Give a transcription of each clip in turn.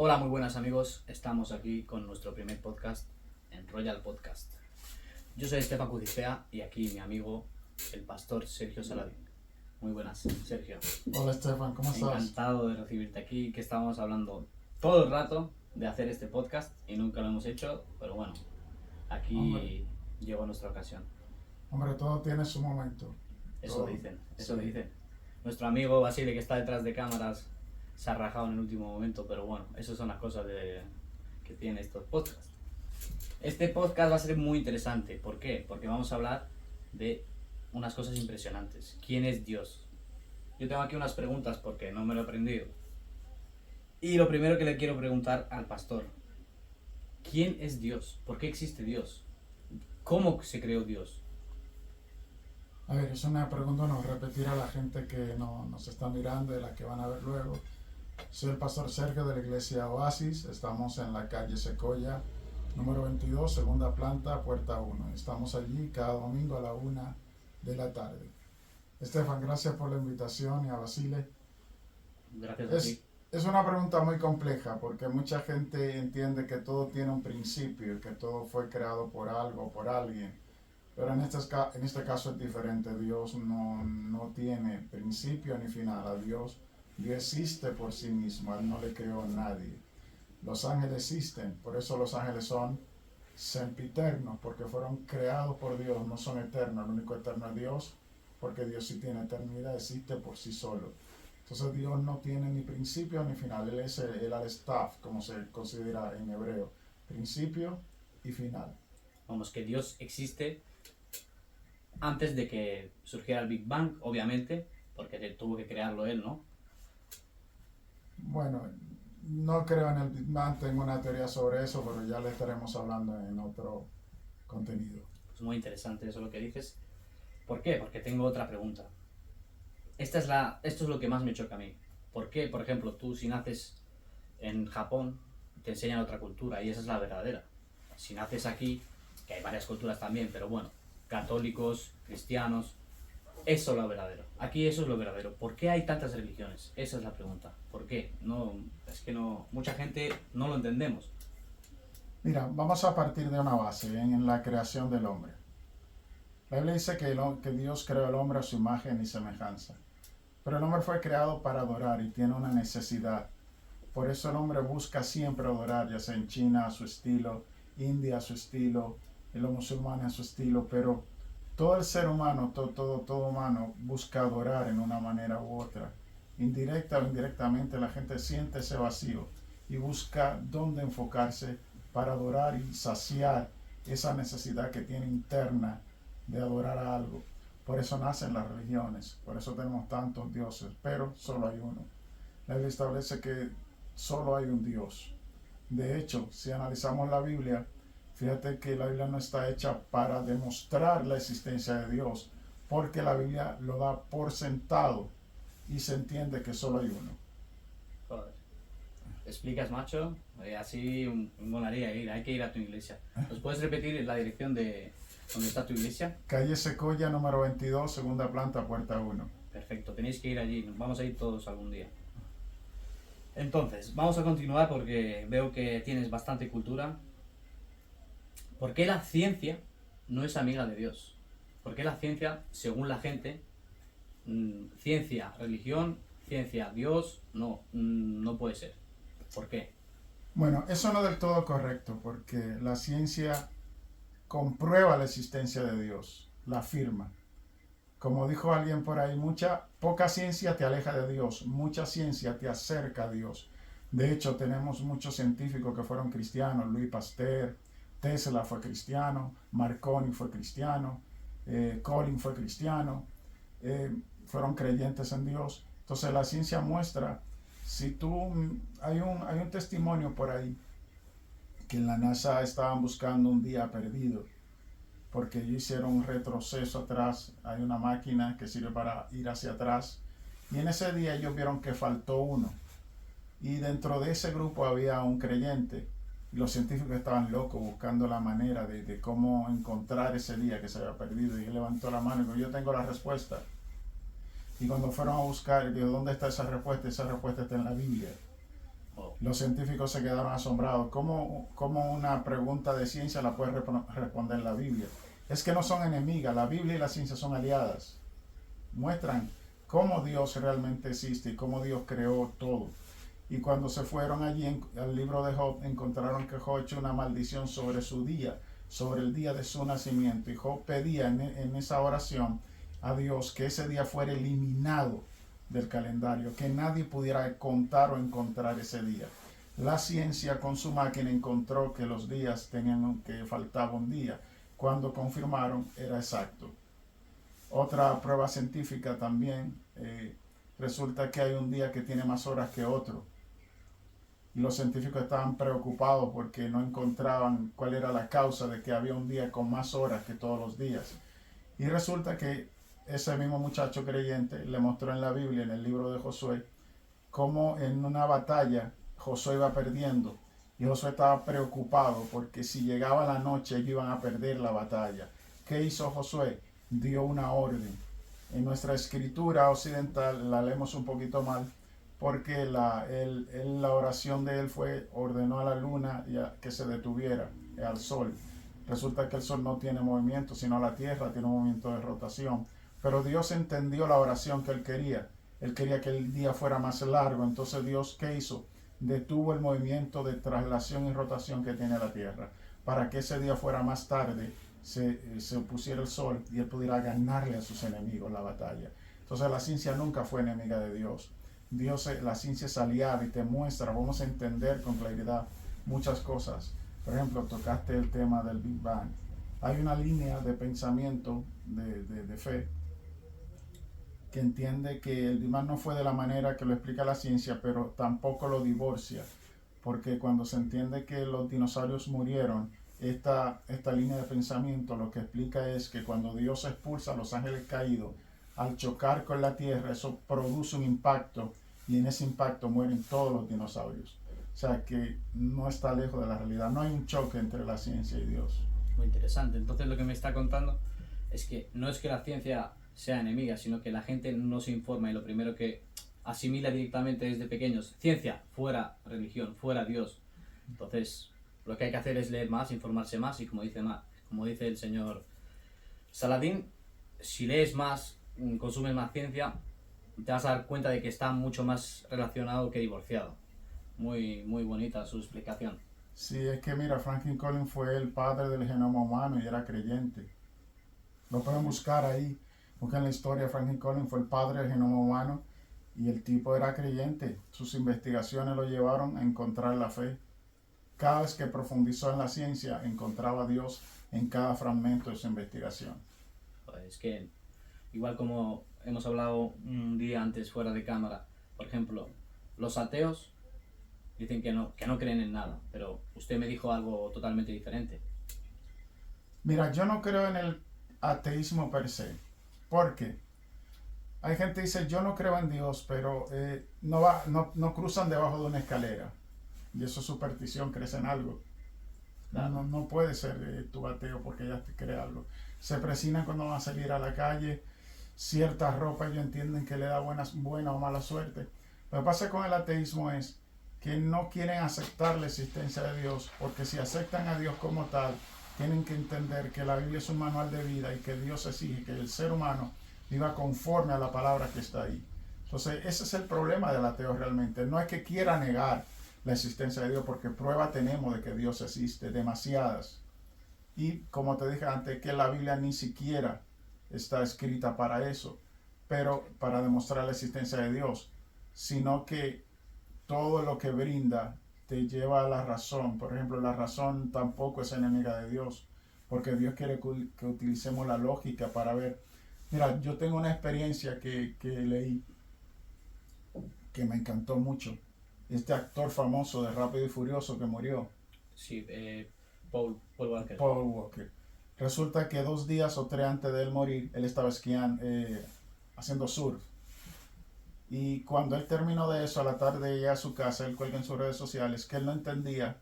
Hola, muy buenas amigos. Estamos aquí con nuestro primer podcast en Royal Podcast. Yo soy Esteban Cucifea y aquí mi amigo, el pastor Sergio Saladín. Muy buenas, Sergio. Hola Estefan, ¿cómo estás? Encantado de recibirte aquí, que estábamos hablando todo el rato de hacer este podcast y nunca lo hemos hecho, pero bueno, aquí llegó nuestra ocasión. Hombre, todo tiene su momento. Eso Todo. dicen, Sí. eso dicen. Nuestro amigo Basile, que está detrás de cámaras, se ha rajado en el último momento, pero bueno, esas son las cosas que tienen estos podcasts. Este podcast va a ser muy interesante. ¿Por qué? Porque vamos a hablar de unas cosas impresionantes. ¿Quién es Dios? Yo tengo aquí unas preguntas porque no me lo he aprendido. Y lo primero que le quiero preguntar al pastor: ¿quién es Dios? ¿Por qué existe Dios? ¿Cómo se creó Dios? A ver, es una pregunta, no repetir a la gente que nos está mirando y la que van a ver luego. Soy el pastor Sergio de la iglesia Oasis. Estamos en la calle Secoya, número 22, segunda planta, puerta 1. Estamos allí cada domingo a la 1 de la tarde. Estefan, gracias por la invitación y a Basile. Gracias a ti. Es una pregunta muy compleja porque mucha gente entiende que todo tiene un principio, que todo fue creado por algo, por alguien. Pero en este caso es diferente. Dios no tiene principio ni final. A Dios existe por sí mismo. A Él no le creó a nadie. Los ángeles existen. Por eso los ángeles son sempiternos, porque fueron creados por Dios. No son eternos. El único eterno es Dios, porque Dios sí tiene eternidad. Existe por sí solo. Entonces Dios no tiene ni principio ni final. Él es el al-staff, como se considera en hebreo. Principio y final. Vamos, que Dios existe antes de que surgiera el Big Bang, obviamente, porque tuvo que crearlo él, ¿no? Bueno, no creo en el Big Bang, tengo una teoría sobre eso, pero ya le estaremos hablando en otro contenido. Pues muy interesante eso lo que dices. ¿Por qué? Porque tengo otra pregunta. Esto es lo que más me choca a mí. ¿Por qué, por ejemplo, tú si naces en Japón, te enseñan otra cultura y esa es la verdadera? Si naces aquí, que hay varias culturas también, pero bueno, católicos, cristianos, eso es lo verdadero. Aquí eso es lo verdadero. ¿Por qué hay tantas religiones? Esa es la pregunta. ¿Por qué? No, es que no, mucha gente no lo entendemos. Mira, vamos a partir de una base en la creación del hombre. La Biblia dice que Dios creó al hombre a su imagen y semejanza. Pero el hombre fue creado para adorar y tiene una necesidad. Por eso el hombre busca siempre adorar, ya sea en China a su estilo, India a su estilo, en los musulmanes a su estilo, pero todo el ser humano, todo humano busca adorar en una manera u otra. Indirecta o indirectamente la gente siente ese vacío y busca dónde enfocarse para adorar y saciar esa necesidad que tiene interna de adorar a algo. Por eso nacen las religiones, por eso tenemos tantos dioses, pero solo hay uno. La Biblia establece que solo hay un Dios. De hecho, si analizamos la Biblia, fíjate que la Biblia no está hecha para demostrar la existencia de Dios, porque la Biblia lo da por sentado y se entiende que solo hay uno. Joder. ¿Explicas, macho? Así molaría ir, hay que ir a tu iglesia. ¿Nos puedes repetir la dirección de dónde está tu iglesia? Calle Secoya, número 22, segunda planta, puerta 1. Perfecto, tenéis que ir allí, nos vamos a ir todos algún día. Entonces, vamos a continuar porque veo que tienes bastante cultura. ¿Por qué la ciencia no es amiga de Dios? ¿Por qué la ciencia, según la gente, ciencia, religión, ciencia, Dios, no puede ser? ¿Por qué? Bueno, eso no es del todo correcto, porque la ciencia comprueba la existencia de Dios, la afirma. Como dijo alguien por ahí, poca ciencia te aleja de Dios, mucha ciencia te acerca a Dios. De hecho, tenemos muchos científicos que fueron cristianos. Louis Pasteur, Tesla fue cristiano, Marconi fue cristiano, Colin fue cristiano, fueron creyentes en Dios. Entonces la ciencia muestra, hay un testimonio por ahí que en la NASA estaban buscando un día perdido, porque ellos hicieron un retroceso atrás. Hay una máquina que sirve para ir hacia atrás, y en ese día ellos vieron que faltó uno, y dentro de ese grupo había un creyente, y los científicos estaban locos buscando la manera de cómo encontrar ese día que se había perdido, y él levantó la mano y dijo: yo tengo la respuesta. Y cuando fueron a buscar, dijo: ¿dónde está esa respuesta? Esa respuesta está en la Biblia. Oh. Los científicos se quedaron asombrados. ¿Cómo una pregunta de ciencia la puede responder la Biblia? Es que no son enemigas, la Biblia y la ciencia son aliadas. Muestran cómo Dios realmente existe y cómo Dios creó todo. Y cuando se fueron allí al libro de Job, encontraron que Job echó una maldición sobre su día, sobre el día de su nacimiento. Y Job pedía en esa oración a Dios que ese día fuera eliminado del calendario, que nadie pudiera contar o encontrar ese día. La ciencia con su máquina encontró que los días que faltaba un día. Cuando confirmaron, era exacto. Otra prueba científica también, resulta que hay un día que tiene más horas que otro. Y los científicos estaban preocupados porque no encontraban cuál era la causa de que había un día con más horas que todos los días. Y resulta que ese mismo muchacho creyente le mostró en la Biblia, en el libro de Josué, cómo en una batalla Josué iba perdiendo. Y Josué estaba preocupado porque si llegaba la noche ellos iban a perder la batalla. ¿Qué hizo Josué? Dio una orden. En nuestra escritura occidental la leemos un poquito mal porque la oración de él fue: ordenó a la luna que se detuviera, al sol. Resulta que el sol no tiene movimiento, sino la tierra tiene un movimiento de rotación. Pero Dios entendió la oración que él quería. Él quería que el día fuera más largo. Entonces Dios, ¿qué hizo? Detuvo el movimiento de traslación y rotación que tiene la tierra, para que ese día fuera más tarde, se pusiera el sol y él pudiera ganarle a sus enemigos la batalla. Entonces la ciencia nunca fue enemiga de Dios. La ciencia es aliada y te muestra, vamos a entender con claridad muchas cosas. Por ejemplo, tocaste el tema del Big Bang. Hay una línea de pensamiento, de fe, que entiende que el Big Bang no fue de la manera que lo explica la ciencia, pero tampoco lo divorcia, porque cuando se entiende que los dinosaurios murieron, esta línea de pensamiento lo que explica es que cuando Dios expulsa a los ángeles caídos, al chocar con la tierra, eso produce un impacto, y en ese impacto mueren todos los dinosaurios. O sea que no está lejos de la realidad, no hay un choque entre la ciencia y Dios. Muy interesante. Entonces lo que me está contando es que no es que la ciencia sea enemiga, sino que la gente no se informa y lo primero que asimila directamente desde pequeños: ciencia, fuera religión, fuera Dios. Entonces lo que hay que hacer es leer más, informarse más, y como dice el señor Saladín, si lees más, consumes más ciencia, te vas a dar cuenta de que está mucho más relacionado que divorciado. Muy, muy bonita su explicación. Sí, es que mira, Franklin Collins fue el padre del genoma humano y era creyente. Lo pueden buscar ahí, buscan la historia. Franklin Collins fue el padre del genoma humano y el tipo era creyente. Sus investigaciones lo llevaron a encontrar la fe. Cada vez que profundizó en la ciencia, encontraba a Dios en cada fragmento de su investigación. Pues es que, igual como hemos hablado un día antes fuera de cámara, por ejemplo, los ateos dicen que no creen en nada, pero usted me dijo algo totalmente diferente. Mira, yo no creo en el ateísmo per se. ¿Por qué? Hay gente que dice: yo no creo en Dios, pero no cruzan debajo de una escalera. Y eso es superstición, crees en algo. Claro. No puede ser tu ateo porque ya te cree algo. Se presionan cuando van a salir a la calle. Cierta ropa ellos entienden que le da buena o mala suerte. Lo que pasa con el ateísmo es que no quieren aceptar la existencia de Dios, porque si aceptan a Dios como tal, tienen que entender que la Biblia es un manual de vida y que Dios exige que el ser humano viva conforme a la palabra que está ahí. Entonces ese es el problema del ateo realmente. No es que quiera negar la existencia de Dios, porque prueba tenemos de que Dios existe, demasiadas. Y como te dije antes, que la Biblia ni siquiera está escrita para eso, pero para demostrar la existencia de Dios, sino que todo lo que brinda te lleva a la razón. Por ejemplo, la razón tampoco es enemiga de Dios, porque Dios quiere que utilicemos la lógica para ver. Mira, yo tengo una experiencia que leí que me encantó mucho. Este actor famoso de Rápido y Furioso que murió. Sí, Paul Walker. Paul Walker. Resulta que 2 días o 3 antes de él morir, él estaba esquiando, haciendo surf. Y cuando él terminó de eso, a la tarde llega a su casa, él cuelga en sus redes sociales que él no entendía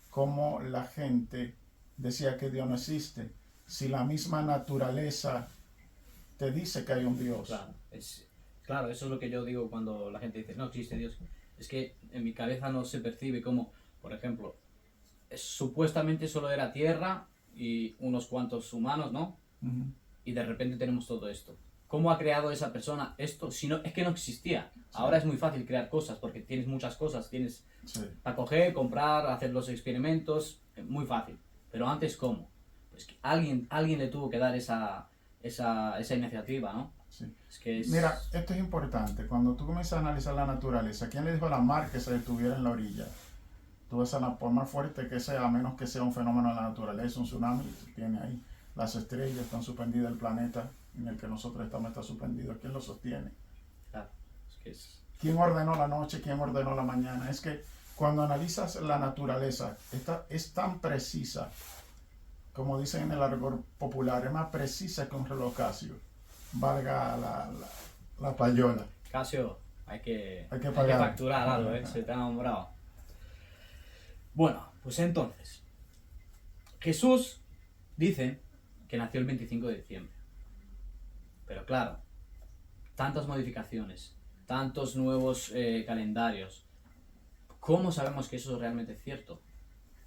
cómo la gente decía que Dios no existe, si la misma naturaleza te dice que hay un Dios. Claro, Claro, eso es lo que yo digo cuando la gente dice, no existe Dios. Es que en mi cabeza no se percibe como, por ejemplo, supuestamente solo era tierra y unos cuantos humanos, ¿no? Ujú. Y de repente tenemos todo esto. ¿Cómo ha creado esa persona esto? Si no, es que no existía. Sí, Ahora es muy fácil crear cosas porque tienes muchas cosas, tienes sí. para coger, comprar, hacer los experimentos, muy fácil. Pero antes, ¿cómo? Pues que alguien le tuvo que dar esa iniciativa, ¿no? Sí. Es que Mira, es... esto es importante. Cuando tú comienzas a analizar la naturaleza, ¿quién le dijo a la mar que se detuviera en la orilla? Tú ves a la, por más fuerte que sea, a menos que sea un fenómeno de la naturaleza, un tsunami, tiene ahí. Las estrellas están suspendidas, el planeta en el que nosotros estamos está suspendido. ¿Quién lo sostiene? Claro, es que es... ¿Quién ordenó la noche? ¿Quién ordenó la mañana? Es que cuando analizas la naturaleza, esta es tan precisa, como dicen en el argot popular, es más precisa que un reloj Casio. Valga la payola. Casio, Hay que hay que pagar. facturar algo, ¿eh? Se te ha nombrado. Bueno, pues entonces, Jesús dice que nació el 25 de diciembre. Pero claro, tantas modificaciones, tantos nuevos calendarios. ¿Cómo sabemos que eso es realmente cierto?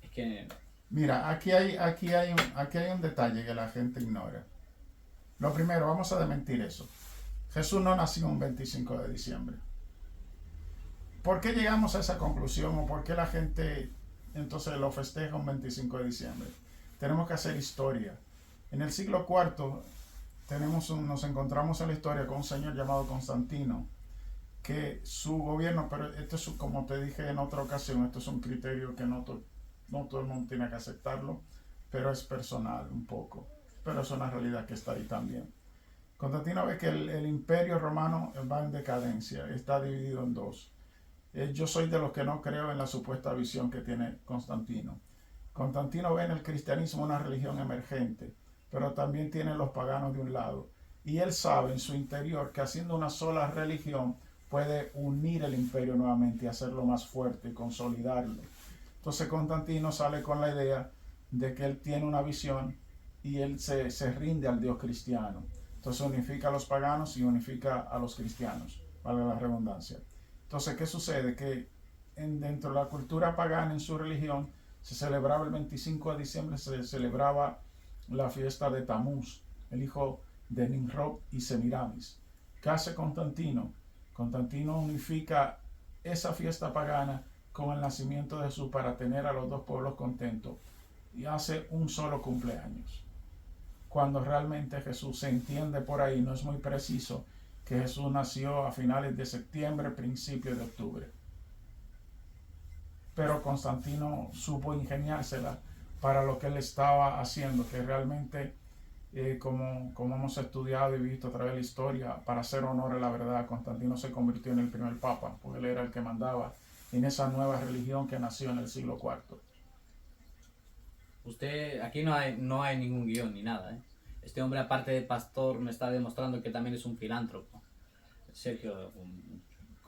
Es que, Mira, aquí hay un detalle que la gente ignora. Lo primero, vamos a desmentir eso. Jesús no nació un 25 de diciembre. ¿Por qué llegamos a esa conclusión o por qué la gente entonces lo festeja un 25 de diciembre? Tenemos que hacer historia. En el siglo IV nos encontramos en la historia con un señor llamado Constantino, que su gobierno, pero esto es, como te dije en otra ocasión, esto es un criterio que no todo el mundo tiene que aceptarlo, pero es personal un poco. Pero es una realidad que está ahí también. Constantino ve que el imperio romano va en decadencia, está dividido en dos. Yo soy de los que no creo en la supuesta visión que tiene Constantino. Constantino ve en el cristianismo una religión emergente, pero también tiene los paganos de un lado. Y él sabe en su interior que haciendo una sola religión puede unir el imperio nuevamente y hacerlo más fuerte y consolidarlo. Entonces Constantino sale con la idea de que él tiene una visión y él se rinde al Dios cristiano. Entonces unifica a los paganos y unifica a los cristianos, valga la redundancia. Entonces, ¿qué sucede? Que dentro de la cultura pagana, en su religión, se celebraba el 25 de diciembre, se celebraba la fiesta de Tamuz, el hijo de Nimrod y Semiramis. ¿Qué hace Constantino? Constantino unifica esa fiesta pagana con el nacimiento de Jesús para tener a los dos pueblos contentos y hace un solo cumpleaños. Cuando realmente Jesús se entiende por ahí, no es muy preciso, que Jesús nació a finales de septiembre, principios de octubre. Pero Constantino supo ingeniársela para lo que él estaba haciendo, que realmente, como hemos estudiado y visto a través de la historia, para hacer honor a la verdad, Constantino se convirtió en el primer papa, porque él era el que mandaba en esa nueva religión que nació en el siglo IV. usted, aquí no hay ningún guión ni nada, ¿eh? Este hombre, aparte de pastor, me está demostrando que también es un filántropo. Sergio,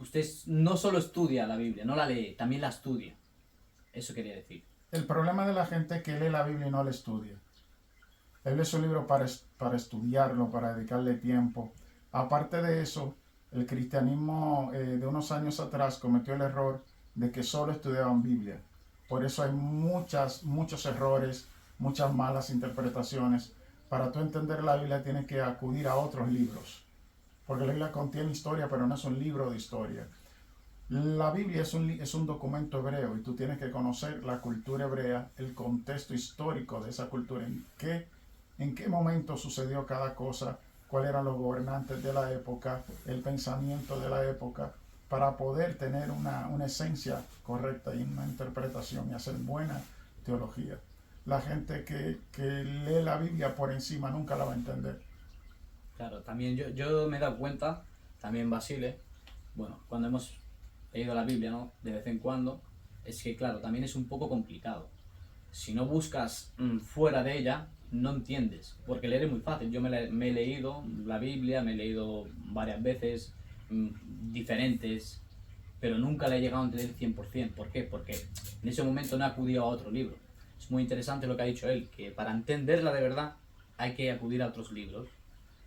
usted no solo estudia la Biblia, no la lee, también la estudia. Eso quería decir. El problema de la gente es que lee la Biblia y no la estudia. Él es un libro para estudiarlo, para dedicarle tiempo. Aparte de eso, el cristianismo de unos años atrás cometió el error de que solo estudiaban Biblia. Por eso hay muchos errores, muchas malas interpretaciones. Para tú entender la Biblia tienes que acudir a otros libros. Porque la Biblia contiene historia, pero no es un libro de historia. La Biblia es un documento hebreo y tú tienes que conocer la cultura hebrea, el contexto histórico de esa cultura, en qué momento sucedió cada cosa, cuáles eran los gobernantes de la época, el pensamiento de la época, para poder tener una esencia correcta y una interpretación y hacer buena teología. La gente que lee la Biblia por encima nunca la va a entender. Claro, también yo me he dado cuenta, también Basile, bueno, cuando hemos leído la Biblia, ¿no? De vez en cuando, es que claro, también es un poco complicado. Si no buscas fuera de ella, no entiendes, porque leer es muy fácil. Yo me he leído la Biblia, me he leído varias veces, diferentes, pero nunca la he llegado a entender 100%. ¿Por qué? Porque en ese momento no he acudido a otro libro. Es muy interesante lo que ha dicho él, que para entenderla de verdad hay que acudir a otros libros.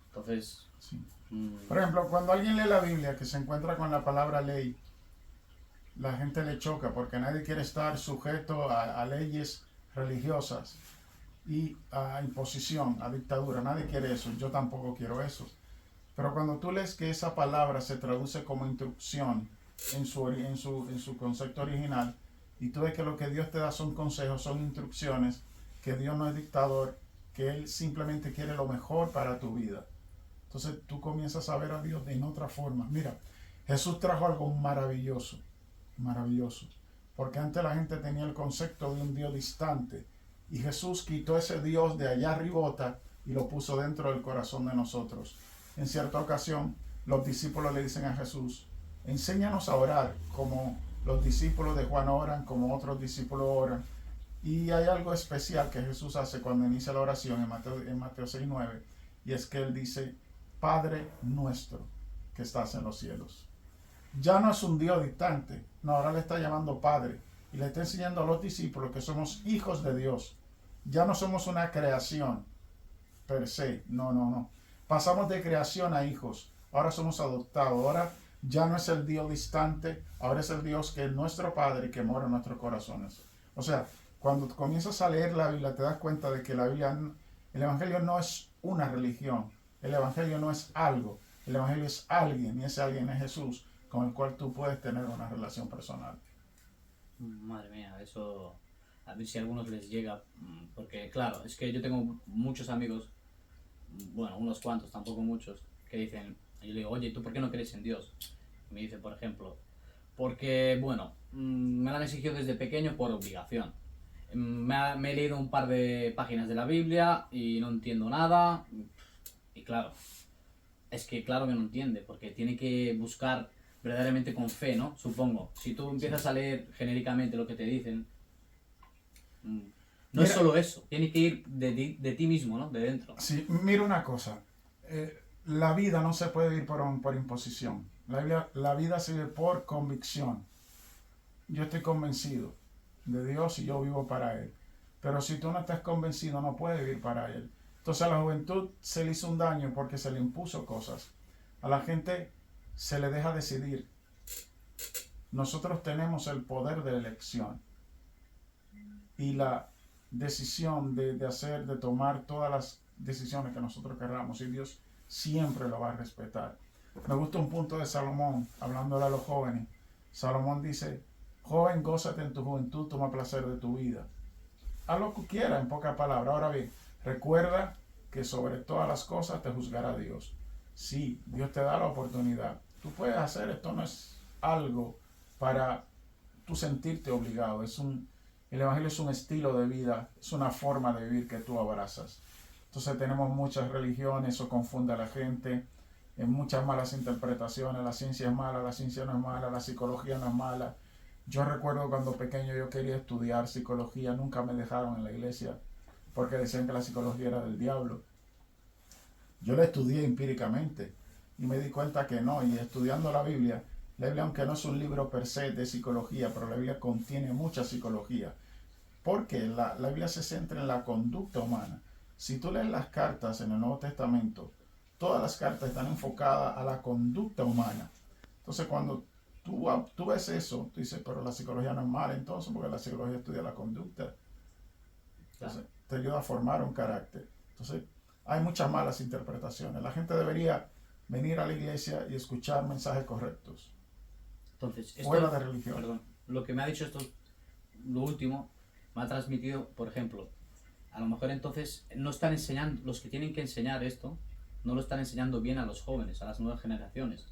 Entonces, Sí. Por ejemplo, cuando alguien lee la Biblia que se encuentra con la palabra ley, la gente le choca porque nadie quiere estar sujeto a leyes religiosas y a imposición, a dictadura. Nadie quiere eso. Yo tampoco quiero eso. Pero cuando tú lees que esa palabra se traduce como instrucción en su concepto original, y tú ves que lo que Dios te da son consejos, son instrucciones, que Dios no es dictador, que Él simplemente quiere lo mejor para tu vida. Entonces tú comienzas a ver a Dios en otra forma. Mira, Jesús trajo algo maravilloso, maravilloso. Porque antes la gente tenía el concepto de un Dios distante. Y Jesús quitó ese Dios de allá arribota y lo puso dentro del corazón de nosotros. En cierta ocasión, los discípulos le dicen a Jesús, enséñanos a orar como los discípulos de Juan oran, como otros discípulos oran. Y hay algo especial que Jesús hace cuando inicia la oración en Mateo 6:9, y es que Él dice, Padre nuestro que estás en los cielos. Ya no es un Dios distante, no, ahora le está llamando Padre, y le está enseñando a los discípulos que somos hijos de Dios. Ya no somos una creación per se, no. Pasamos de creación a hijos, ahora somos adoptados, ahora ya no es el Dios distante, ahora es el Dios que es nuestro Padre y que mora en nuestros corazones. O sea, cuando comienzas a leer la Biblia te das cuenta de que la Biblia, el Evangelio no es una religión, el Evangelio no es algo, el Evangelio es alguien, y ese alguien es Jesús, con el cual tú puedes tener una relación personal. Madre mía, eso a ver si a algunos les llega, porque claro, es que yo tengo muchos amigos, bueno, unos cuantos, tampoco muchos, que dicen, yo le digo, oye, ¿tú por qué no crees en Dios? Y me dice, por ejemplo, porque, bueno, me lo han exigido desde pequeño por obligación. Me he leído un par de páginas de la Biblia y no entiendo nada. Y claro, es que claro que no entiende, porque tiene que buscar verdaderamente con fe, ¿no? Supongo. Si tú empiezas a leer genéricamente lo que te dicen, no es solo eso, tiene que ir de ti mismo, ¿no? De dentro. Sí, mira una cosa, la vida no se puede vivir por imposición, la vida se vive por convicción. Yo estoy convencido de Dios y yo vivo para Él, pero si tú no estás convencido no puedes vivir para Él. Entonces a la juventud se le hizo un daño porque se le impuso cosas, a la gente se le deja decidir. Nosotros tenemos el poder de elección y la decisión de tomar todas las decisiones que nosotros queramos, y Dios siempre lo va a respetar. Me gusta un punto de Salomón, hablándole a los jóvenes. Salomón dice, joven, gózate en tu juventud, toma placer de tu vida. Haz lo que quieras, en pocas palabras. Ahora bien, recuerda que sobre todas las cosas te juzgará Dios. Sí, Dios te da la oportunidad. Tú puedes hacer esto, no es algo para tú sentirte obligado. El Evangelio es un estilo de vida, es una forma de vivir que tú abrazas. Entonces tenemos muchas religiones, eso confunde a la gente, en muchas malas interpretaciones. La ciencia es mala, la ciencia no es mala, la psicología no es mala. Yo recuerdo cuando pequeño yo quería estudiar psicología, nunca me dejaron en la iglesia porque decían que la psicología era del diablo. Yo la estudié empíricamente y me di cuenta que no, y estudiando la Biblia, aunque no es un libro per se de psicología, pero la Biblia contiene mucha psicología, porque la Biblia se centra en la conducta humana. Si tú lees las cartas en el Nuevo Testamento, todas las cartas están enfocadas a la conducta humana. Entonces cuando tú ves eso, tú dices, pero la psicología no es mala entonces, porque la psicología estudia la conducta. Entonces te ayuda a formar un carácter. Entonces hay muchas malas interpretaciones. La gente debería venir a la iglesia y escuchar mensajes correctos. Entonces, fuera de religión. Perdón, lo que me ha dicho esto, lo último, me ha transmitido, por ejemplo, a lo mejor entonces no están enseñando, los que tienen que enseñar esto, no lo están enseñando bien a los jóvenes, a las nuevas generaciones,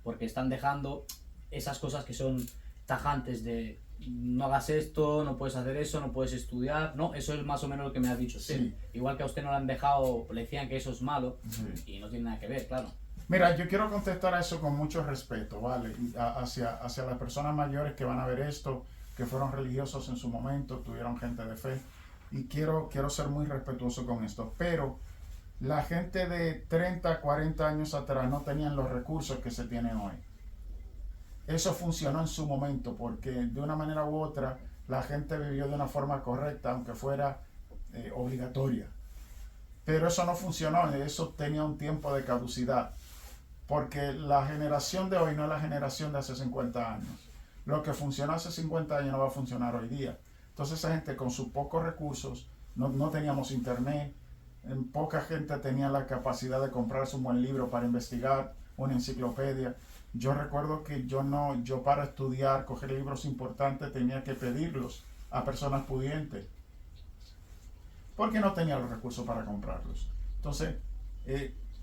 porque están dejando esas cosas que son tajantes de no hagas esto, no puedes hacer eso, no puedes estudiar, no, eso es más o menos lo que me ha dicho usted. Sí. Igual que a usted no le han dejado, le decían que eso es malo, sí, y no tiene nada que ver, claro. Mira, yo quiero contestar a eso con mucho respeto, ¿vale? Hacia las personas mayores que van a ver esto, que fueron religiosos en su momento, tuvieron gente de fe, y quiero ser muy respetuoso con esto, pero la gente de 30, 40 años atrás no tenían los recursos que se tienen hoy. Eso funcionó en su momento porque de una manera u otra la gente vivió de una forma correcta, aunque fuera obligatoria. Pero eso no funcionó, eso tenía un tiempo de caducidad. porque la generación de hoy no es la generación de hace 50 años. Lo que funcionó hace 50 años no va a funcionar hoy día. Entonces esa gente con sus pocos recursos, no teníamos internet, poca gente tenía la capacidad de comprarse un buen libro para investigar, una enciclopedia. Yo recuerdo que yo para estudiar, coger libros importantes, tenía que pedirlos a personas pudientes, porque no tenía los recursos para comprarlos. Entonces,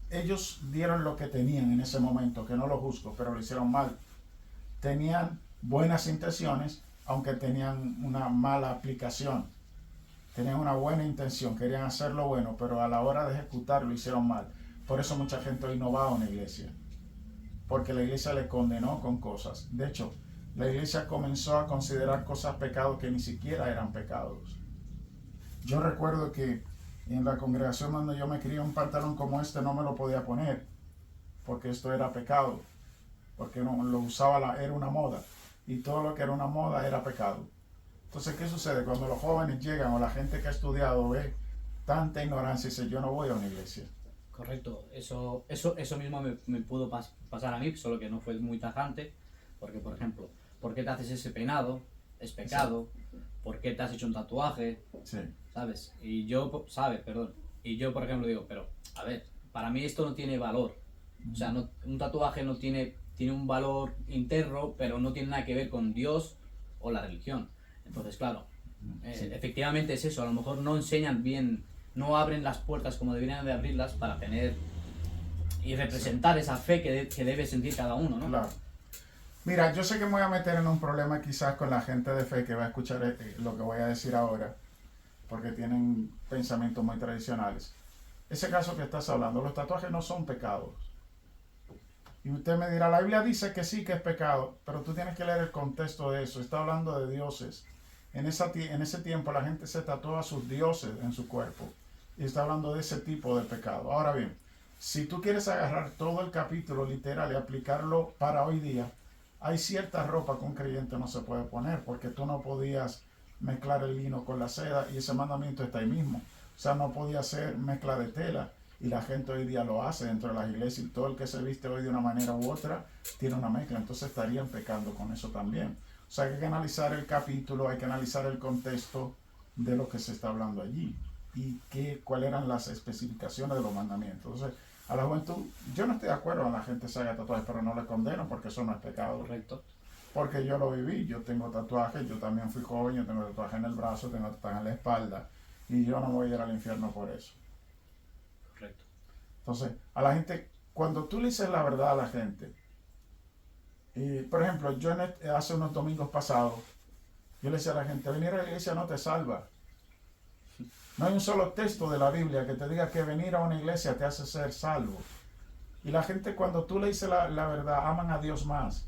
ellos dieron lo que tenían en ese momento, que no lo juzgo, pero lo hicieron mal. Tenían buenas intenciones, aunque tenían una mala aplicación. Tenían una buena intención, querían hacerlo bueno, pero a la hora de ejecutarlo lo hicieron mal. Por eso mucha gente hoy no va a una iglesia, porque la iglesia le condenó con cosas. De hecho, la iglesia comenzó a considerar cosas pecados que ni siquiera eran pecados. Yo recuerdo que en la congregación donde yo me crié, un pantalón como este no me lo podía poner, porque esto era pecado, porque no lo usaba, era una moda, y todo lo que era una moda era pecado. Entonces, ¿qué sucede? Cuando los jóvenes llegan o la gente que ha estudiado ve tanta ignorancia y dice, yo no voy a una iglesia. Correcto, eso mismo me pudo pasar a mí, solo que no fue muy tajante, porque por ejemplo, ¿por qué te haces ese peinado? Es pecado. Sí. ¿Por qué te has hecho un tatuaje? Sí. ¿Sabes? Y yo, y yo por ejemplo digo, pero a ver, para mí esto no tiene valor. O sea, un tatuaje no tiene un valor interno, pero no tiene nada que ver con Dios o la religión. Entonces, claro, sí. Efectivamente es eso, a lo mejor no enseñan bien, no abren las puertas como deberían de abrirlas para tener y representar esa fe que debe sentir cada uno, ¿no? Claro. Mira, yo sé que me voy a meter en un problema quizás con la gente de fe que va a escuchar lo que voy a decir ahora, porque tienen pensamientos muy tradicionales. Ese caso que estás hablando, los tatuajes no son pecados. Y usted me dirá, la Biblia dice que sí que es pecado, pero tú tienes que leer el contexto de eso. Está hablando de dioses. En ese tiempo la gente se tatuaba a sus dioses en su cuerpo. Y está hablando de ese tipo de pecado. Ahora bien, si tú quieres agarrar todo el capítulo literal y aplicarlo para hoy día, hay cierta ropa que un creyente no se puede poner, porque tú no podías mezclar el lino con la seda, y ese mandamiento está ahí mismo. O sea, no podía ser mezcla de tela, y la gente hoy día lo hace dentro de las iglesias, y todo el que se viste hoy de una manera u otra tiene una mezcla, entonces estarían pecando con eso también. O sea, hay que analizar el capítulo, hay que analizar el contexto de lo que se está hablando allí, y cuáles eran las especificaciones de los mandamientos. Entonces, a la juventud, yo no estoy de acuerdo en la gente se haga tatuajes, pero no le condeno, porque eso no es pecado. Correcto. Porque yo lo viví, yo tengo tatuajes, yo también fui joven, yo tengo tatuajes en el brazo, tengo tatuajes en la espalda, y yo no voy a ir al infierno por eso. Correcto. Entonces, a la gente, cuando tú le dices la verdad a la gente, por ejemplo, yo hace unos domingos pasados, yo le decía a la gente, venir a la iglesia no te salva. No hay un solo texto de la Biblia que te diga que venir a una iglesia te hace ser salvo. Y la gente, cuando tú le dices la verdad, aman a Dios más.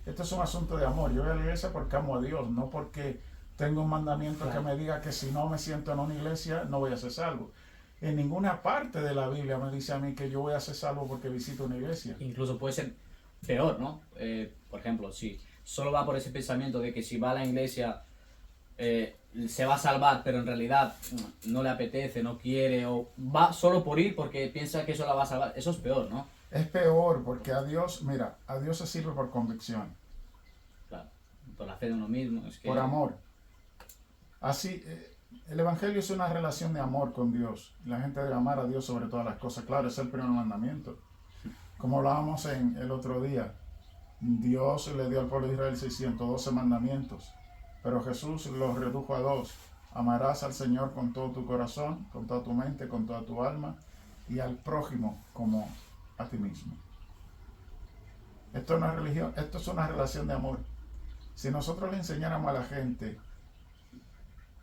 Esto es un asunto de amor. Yo voy a la iglesia porque amo a Dios, no porque tengo un mandamiento que me diga que si no me siento en una iglesia no voy a ser salvo. En ninguna parte de la Biblia me dice a mí que yo voy a ser salvo porque visito una iglesia. Incluso puede ser peor, ¿no? Por ejemplo, si solo va por ese pensamiento de que si va a la iglesia se va a salvar, pero en realidad no le apetece, no quiere, o va solo por ir porque piensa que eso la va a salvar, eso es peor, ¿no? Es peor porque a Dios, mira, a Dios se sirve por convicción. Claro, por la fe de uno mismo. Es que... Por amor. Así, el Evangelio es una relación de amor con Dios. La gente debe amar a Dios sobre todas las cosas. Claro, es el primer mandamiento. Como hablábamos en el otro día, Dios le dio al pueblo de Israel 612 mandamientos, pero Jesús los redujo a 2. Amarás al Señor con todo tu corazón, con toda tu mente, con toda tu alma, y al prójimo como a ti mismo. Esto no es religión, esto es una relación de amor. Si nosotros le enseñáramos a la gente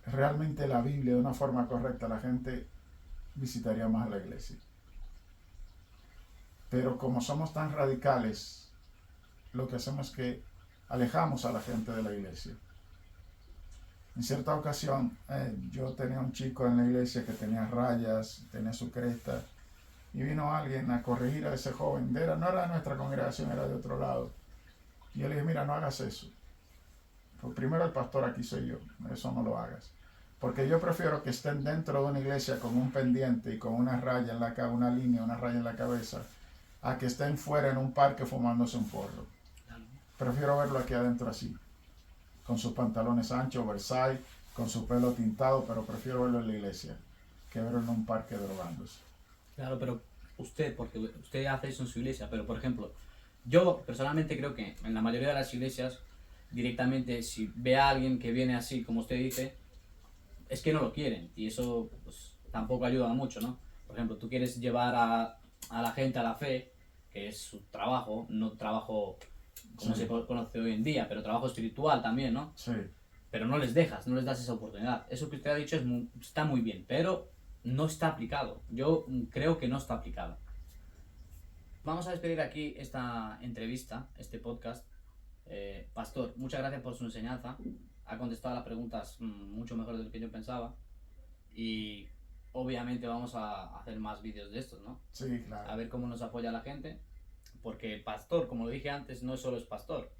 realmente la Biblia de una forma correcta, la gente visitaría más la iglesia. Pero como somos tan radicales, lo que hacemos es que alejamos a la gente de la iglesia. En cierta ocasión, yo tenía un chico en la iglesia que tenía rayas, tenía su cresta, y vino alguien a corregir a ese joven. No era de nuestra congregación, era de otro lado. Y yo le dije, mira, no hagas eso. Pues primero el pastor aquí soy yo, eso no lo hagas. Porque yo prefiero que estén dentro de una iglesia con un pendiente y con una raya en la cabeza, una línea, una raya en la cabeza, a que estén fuera en un parque fumándose un porro. Prefiero verlo aquí adentro así, con sus pantalones anchos, Versailles, con su pelo tintado, pero prefiero verlo en la iglesia que verlo en un parque drogándose. Claro, pero usted, porque usted hace eso en su iglesia, pero por ejemplo, yo personalmente creo que en la mayoría de las iglesias, directamente, si ve a alguien que viene así, como usted dice, es que no lo quieren y eso pues, tampoco ayuda mucho, ¿no? Por ejemplo, tú quieres llevar a la gente a la fe, que es su trabajo, no trabajo como Sí, se conoce hoy en día, pero trabajo espiritual también, ¿no? sí. Pero no les dejas, no les das esa oportunidad. Eso que usted ha dicho está muy bien, pero no está aplicado. Yo creo que no está aplicado. Vamos a despedir aquí esta entrevista, este podcast. Pastor, muchas gracias por su enseñanza. Ha contestado las preguntas mucho mejor de lo que yo pensaba. Y obviamente vamos a hacer más vídeos de estos, ¿no? Sí, A claro. ver cómo nos apoya la gente. Porque el pastor, como lo dije antes, no solo es pastor.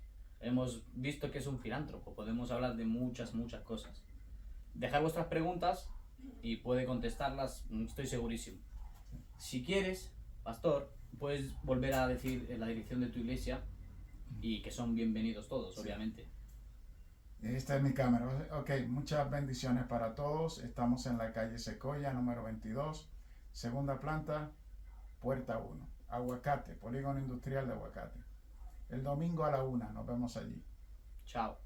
Hemos visto que es un filántropo. Podemos hablar de muchas, muchas cosas. Dejar vuestras preguntas y puede contestarlas, estoy segurísimo. Si quieres, pastor, puedes volver a decir la dirección de tu iglesia y que son bienvenidos todos, Sí. obviamente. Esta es mi cámara. Ok, muchas bendiciones para todos. Estamos en la calle Secoya, número 22, segunda planta, puerta 1. Aguacate, polígono industrial de Aguacate. El domingo a la 1, nos vemos allí. Chao.